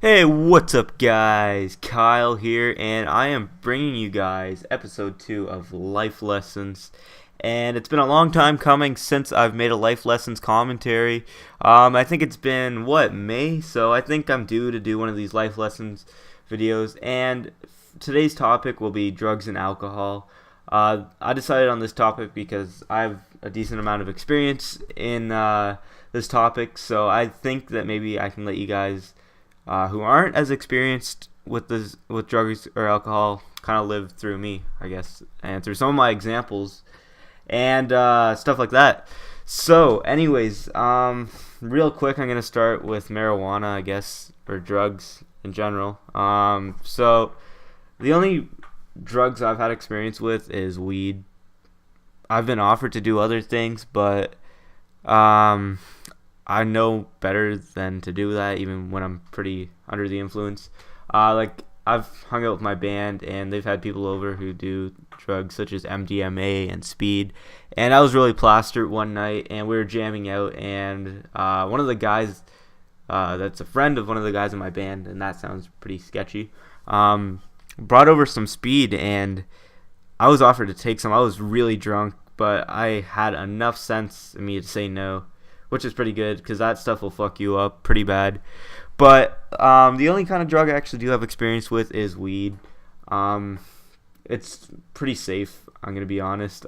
Hey, what's up, guys? Kyle here, and I am bringing you guys episode 2 of Life Lessons. And it's been a long time coming since I've made a Life Lessons commentary. I think it's been, May? So I think I'm due to do one of these Life Lessons videos. And today's topic will be drugs and alcohol. I decided on this topic because I have a decent amount of experience in this topic. So I think that maybe I can let you guys who aren't as experienced with drugs or alcohol kind of live through me, I guess, and through some of my examples and stuff like that. So, anyways, real quick, I'm gonna start with marijuana, I guess, or drugs in general. So the only drugs I've had experience with is weed. I've been offered to do other things, but um, I know better than to do that, even when I'm pretty under the influence. Like I've hung out with my band, and they've had people over who do drugs such as MDMA and speed. And I was really plastered one night, and we were jamming out, and one of the guys, that's a friend of one of the guys in my band, and that sounds pretty sketchy. Brought over some speed, and I was offered to take some. I was really drunk, but I had enough sense in me to say no, which is pretty good because that stuff will fuck you up pretty bad. But the only kind of drug I actually do have experience with is weed. It's pretty safe, I'm going to be honest.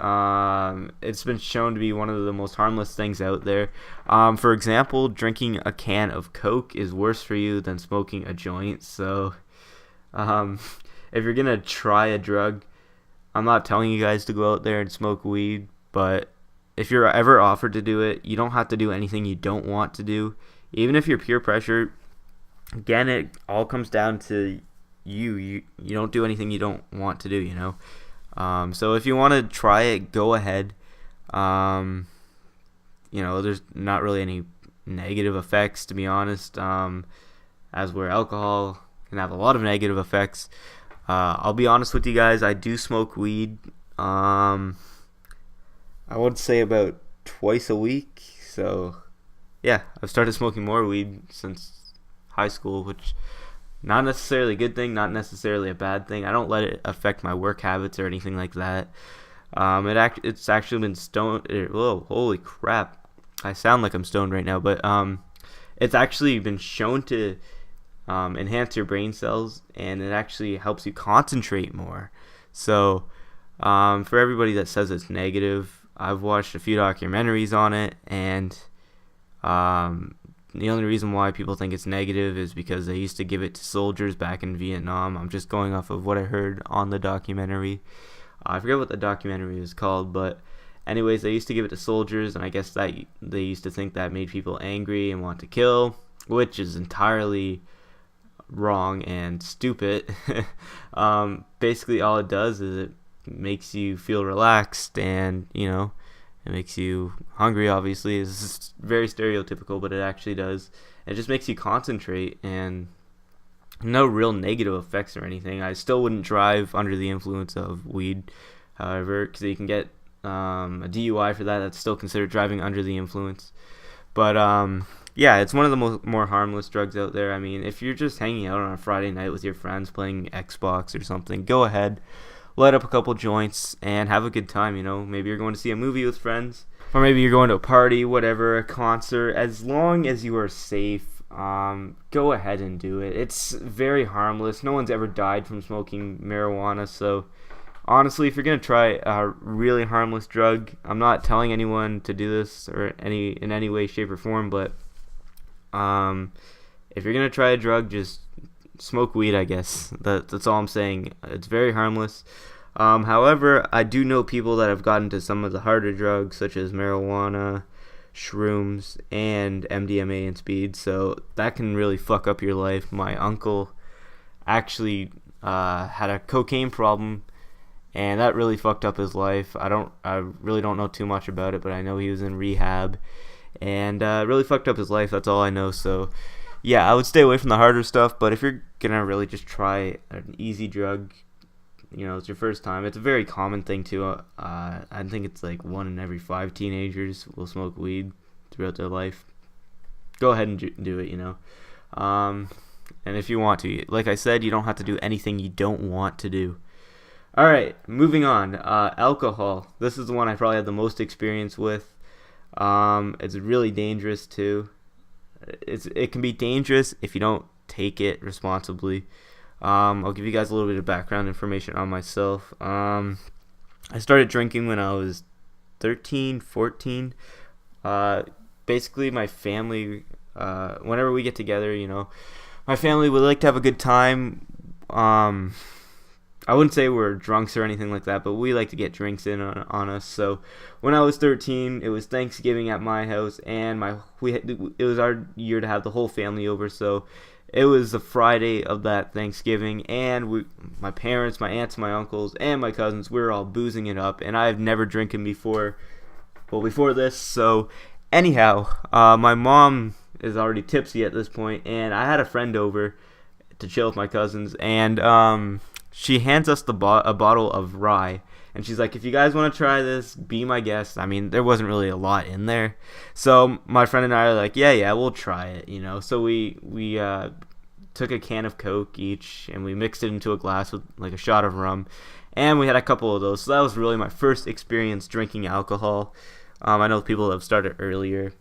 It's been shown to be one of the most harmless things out there. For example, drinking a can of Coke is worse for you than smoking a joint. So um, if you're going to try a drug, I'm not telling you guys to go out there and smoke weed, but if you're ever offered to do it, you don't have to do anything you don't want to do. Even if you're peer pressure, again, it all comes down to you. You don't do anything you don't want to do, you know? So if you want to try it, go ahead. There's not really any negative effects, to be honest, as where alcohol can have a lot of negative effects. I'll be honest with you guys, I do smoke weed. I would say about twice a week. So, yeah, I've started smoking more weed since high school, which not necessarily a good thing, not necessarily a bad thing. I don't let it affect my work habits or anything like that. It's actually been stoned. Whoa, holy crap! I sound like I'm stoned right now, but it's actually been shown to enhance your brain cells, and it actually helps you concentrate more. So, for everybody that says it's negative, I've watched a few documentaries on it, and the only reason why people think it's negative is because they used to give it to soldiers back in Vietnam. I'm just going off of what I heard on the documentary. I forget what the documentary was called, but anyways, they used to give it to soldiers, and I guess that they used to think that made people angry and want to kill, which is entirely wrong and stupid. Basically, all it does is it makes you feel relaxed, and it makes you hungry. Obviously, it's very stereotypical, but it actually does. It just makes you concentrate, and no real negative effects or anything. I still wouldn't drive under the influence of weed, however, because you can get a DUI for that. That's still considered driving under the influence. But yeah, it's one of the more harmless drugs out there. I mean, if you're just hanging out on a Friday night with your friends playing Xbox or something, go ahead, light up a couple joints and have a good time. Maybe you're going to see a movie with friends, or maybe you're going to a party, whatever, a concert. As long as you are safe, go ahead and do it. It's very harmless. No one's ever died from smoking marijuana. So honestly, if you're gonna try a really harmless drug, I'm not telling anyone to do this or in any way, shape, or form, but if you're gonna try a drug, just smoke weed, I guess. That's all I'm saying. It's very harmless. However, I do know people that have gotten to some of the harder drugs, such as marijuana, shrooms, and MDMA and speed. So that can really fuck up your life. My uncle actually had a cocaine problem, and that really fucked up his life. I really don't know too much about it, but I know he was in rehab, and it really fucked up his life. That's all I know. So yeah, I would stay away from the harder stuff, but if you're gonna really just try an easy drug, it's your first time. It's a very common thing too. I think it's like 1 in every 5 teenagers will smoke weed throughout their life. Go ahead and do it. And if you want to, like I said, you don't have to do anything you don't want to do. All right, moving on. Alcohol. This is the one I probably had the most experience with. It's really dangerous too. It can be dangerous if you don't take it responsibly. I'll give you guys a little bit of background information on myself. I started drinking when I was 13, 14. Basically, my family, whenever we get together, my family would like to have a good time. I wouldn't say we're drunks or anything like that, but we like to get drinks in on us. So when I was 13, it was Thanksgiving at my house, and it was our year to have the whole family over. So it was the Friday of that Thanksgiving, and my parents, my aunts, my uncles, and my cousins, we were all boozing it up, and I've never drinking before. Well, before this, so anyhow, my mom is already tipsy at this point, and I had a friend over to chill with my cousins, and she hands us a bottle of rye, and she's like, if you guys want to try this, be my guest. I mean, there wasn't really a lot in there, so my friend and I are like, yeah, we'll try it, so we took a can of Coke each, and we mixed it into a glass with like a shot of rum, and we had a couple of those. So that was really my first experience drinking alcohol. I know people have started earlier,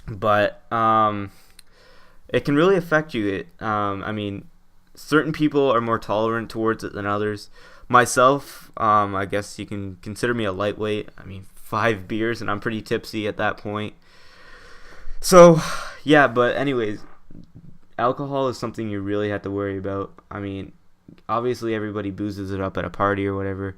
but it can really affect you. I mean, certain people are more tolerant towards it than others. Myself, I guess you can consider me a lightweight. I mean, 5 beers and I'm pretty tipsy at that point. So, yeah, but anyways, alcohol is something you really have to worry about. I mean, obviously everybody boozes it up at a party or whatever.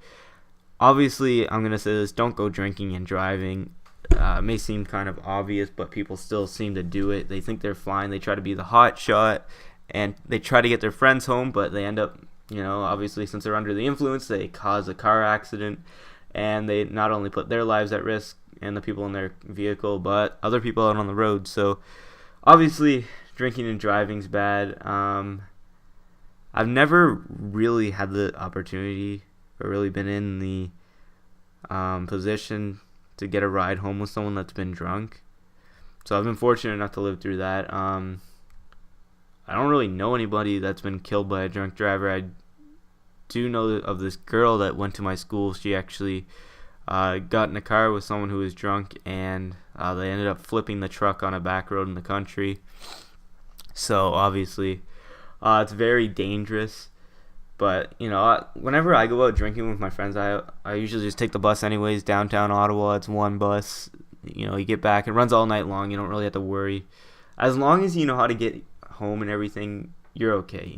Obviously, I'm going to say this, don't go drinking and driving. It may seem kind of obvious, but people still seem to do it. They think they're fine. They try to be the hot shot, and they try to get their friends home, but they end up, obviously since they're under the influence, they cause a car accident, and they not only put their lives at risk and the people in their vehicle, but other people out on the road. So, obviously, drinking and driving's bad. I've never really had the opportunity or really been in the position to get a ride home with someone that's been drunk. So I've been fortunate enough to live through that. I don't really know anybody that's been killed by a drunk driver. I do know of this girl that went to my school. She actually got in a car with someone who was drunk, and they ended up flipping the truck on a back road in the country. So obviously, it's very dangerous. But, whenever I go out drinking with my friends, I usually just take the bus anyways, downtown Ottawa. It's one bus. You get back. It runs all night long. You don't really have to worry. As long as you know how to get home and everything, you're okay,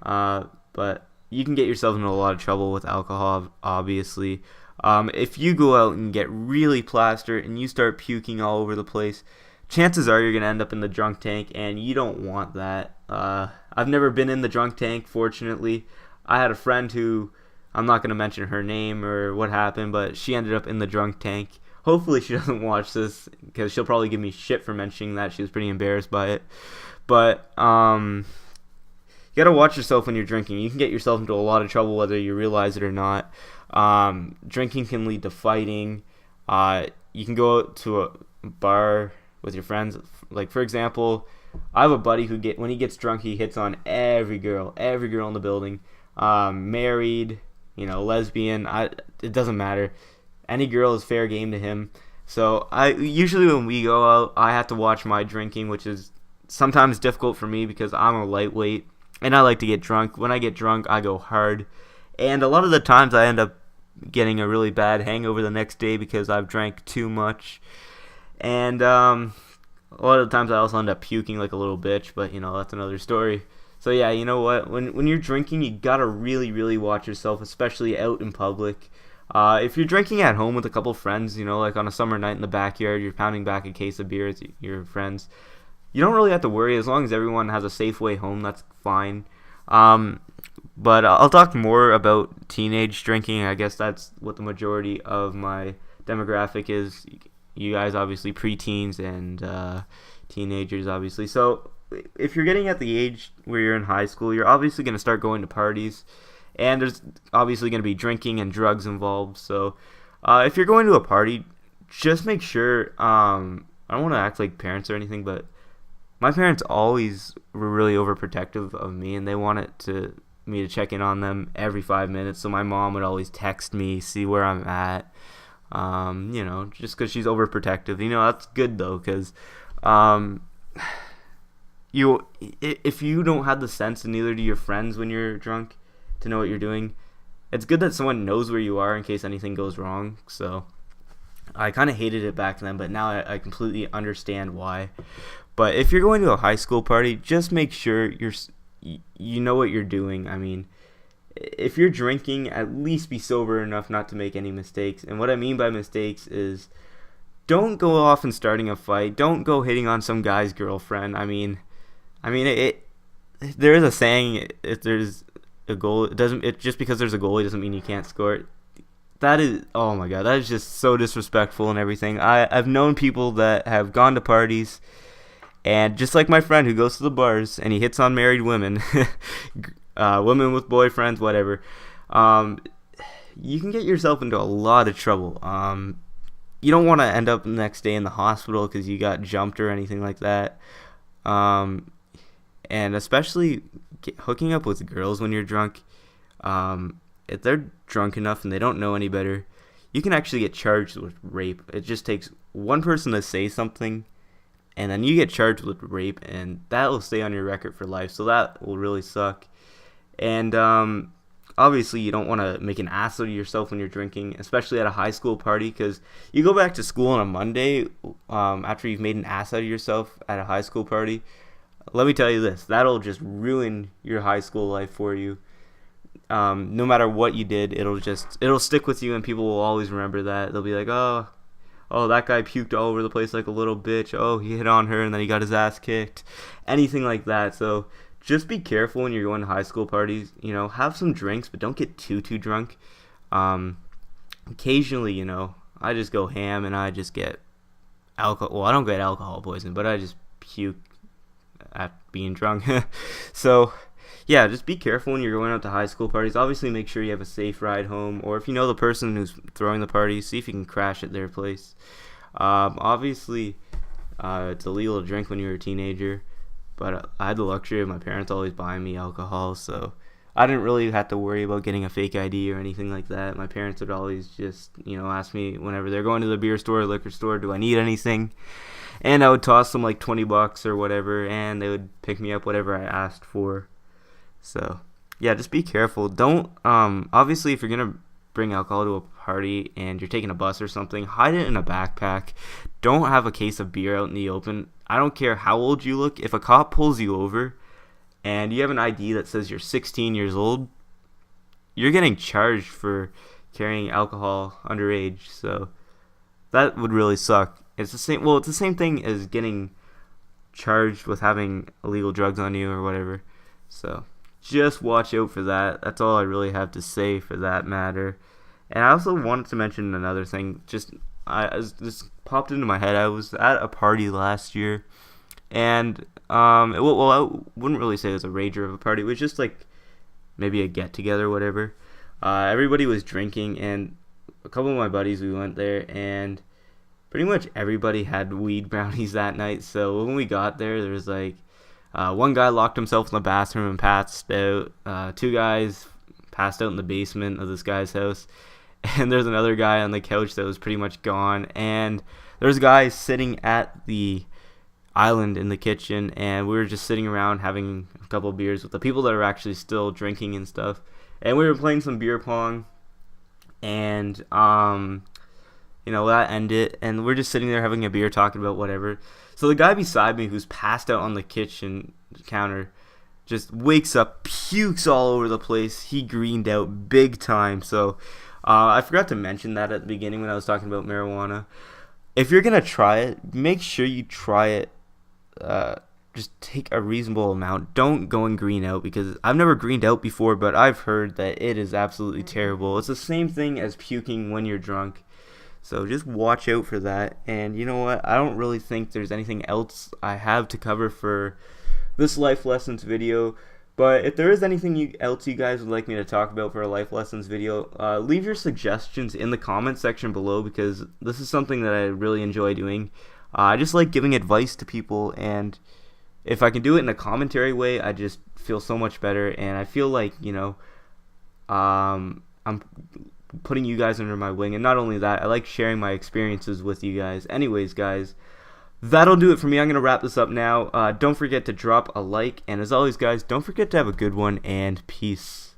But you can get yourself into a lot of trouble with alcohol, obviously. If you go out and get really plastered and you start puking all over the place, chances are you're going to end up in the drunk tank, and you don't want that. I've never been in the drunk tank, fortunately. I had a friend who, I'm not going to mention her name or what happened, but she ended up in the drunk tank. Hopefully she doesn't watch this, because she'll probably give me shit for mentioning that. She was pretty embarrassed by it. But, you got to watch yourself when you're drinking. You can get yourself into a lot of trouble whether you realize it or not. Drinking can lead to fighting. You can go out to a bar with your friends. Like, for example, I have a buddy who when he gets drunk, he hits on every girl in the building, married, lesbian. It doesn't matter. Any girl is fair game to him. So I usually, when we go out, I have to watch my drinking, which is sometimes difficult for me because I'm a lightweight and I like to get drunk. When I get drunk, I go hard, and a lot of the times I end up getting a really bad hangover the next day because I've drank too much. And a lot of the times I also end up puking like a little bitch, but that's another story. So yeah, you know what? When you're drinking, you gotta really, really watch yourself, especially out in public. If you're drinking at home with a couple friends, like on a summer night in the backyard, you're pounding back a case of beer with your friends. You don't really have to worry as long as everyone has a safe way home. That's fine. But I'll talk more about teenage drinking. I guess that's what the majority of my demographic is. You guys obviously preteens and teenagers obviously. So if you're getting at the age where you're in high school, you're obviously going to start going to parties, and there's obviously going to be drinking and drugs involved. So if you're going to a party, just make sure, I don't want to act like parents or anything, but my parents always were really overprotective of me, and they wanted me to check in on them every 5 minutes. So my mom would always text me, see where I'm at. Just because she's overprotective. That's good though, because um, if you don't have the sense, and neither do your friends when you're drunk, to know what you're doing, it's good that someone knows where you are in case anything goes wrong. So I kind of hated it back then, but now I completely understand why. But if you're going to a high school party, just make sure you know what you're doing. I mean, if you're drinking, at least be sober enough not to make any mistakes. And what I mean by mistakes is, don't go off and starting a fight. Don't go hitting on some guy's girlfriend. There is a saying: if there's a goal, just because there's a goalie doesn't mean you can't score it. That is, oh my god, that is just so disrespectful and everything. I've known people that have gone to parties, and just like my friend who goes to the bars and he hits on married women, women with boyfriends, whatever, you can get yourself into a lot of trouble. You don't want to end up the next day in the hospital because you got jumped or anything like that. And especially hooking up with girls when you're drunk. If they're drunk enough and they don't know any better, you can actually get charged with rape. It just takes one person to say something, and then you get charged with rape, and that will stay on your record for life. So that will really suck. And obviously, you don't want to make an ass of yourself when you're drinking, especially at a high school party, because you go back to school on a Monday after you've made an ass out of yourself at a high school party. Let me tell you this, that'll just ruin your high school life for you. No matter what you did, it'll stick with you, and people will always remember that. They'll be like, oh, that guy puked all over the place like a little bitch. Oh, he hit on her and then he got his ass kicked. Anything like that. So just be careful when you're going to high school parties. Have some drinks, but don't get too drunk. Occasionally, I just go ham and I just get alcohol. Well, I don't get alcohol poisoning, but I just puke at being drunk. So yeah, just be careful when you're going out to high school parties. Obviously, make sure you have a safe ride home, or if you know the person who's throwing the party, see if you can crash at their place. Obviously, it's illegal to drink when you're a teenager, but I had the luxury of my parents always buying me alcohol, so I didn't really have to worry about getting a fake ID or anything like that. My parents would always just, ask me whenever they're going to the beer store or liquor store, do I need anything? And I would toss them like $20 or whatever, and they would pick me up whatever I asked for. So, yeah, just be careful. Don't, obviously, if you're going to bring alcohol to a party and you're taking a bus or something, hide it in a backpack. Don't have a case of beer out in the open. I don't care how old you look. If a cop pulls you over and you have an ID that says you're 16 years old, you're getting charged for carrying alcohol underage. So, that would really suck. It's the same thing as getting charged with having illegal drugs on you or whatever. So just watch out for that. That's all I really have to say for that matter. And I also wanted to mention another thing. This popped into my head. I was at a party last year, and I wouldn't really say it was a rager of a party. It was just like maybe a get together, or whatever. Everybody was drinking, and a couple of my buddies, we went there, and pretty much everybody had weed brownies that night. So when we got there was like one guy locked himself in the bathroom and passed out. Two guys passed out in the basement of this guy's house. And there's another guy on the couch that was pretty much gone. And there's a guy sitting at the island in the kitchen. And we were just sitting around having a couple of beers with the people that are actually still drinking and stuff. And we were playing some beer pong. And, that ended. And we're just sitting there having a beer talking about whatever. So the guy beside me who's passed out on the kitchen counter just wakes up, pukes all over the place. He greened out big time. So I forgot to mention that at the beginning when I was talking about marijuana. If you're going to try it, make sure you try it. Just take a reasonable amount. Don't go and green out, because I've never greened out before, but I've heard that it is absolutely terrible. It's the same thing as puking when you're drunk. So just watch out for that. And you know what? I don't really think there's anything else I have to cover for this life lessons video. But if there is anything else you guys would like me to talk about for a life lessons video, leave your suggestions in the comment section below, because this is something that I really enjoy doing. I just like giving advice to people, and if I can do it in a commentary way, I just feel so much better, and I feel like, I'm putting you guys under my wing, and not only that, I like sharing my experiences with you guys. Anyways, guys, that'll do it for me. I'm gonna wrap this up now. Don't forget to drop a like, and as always, guys, don't forget to have a good one, and peace.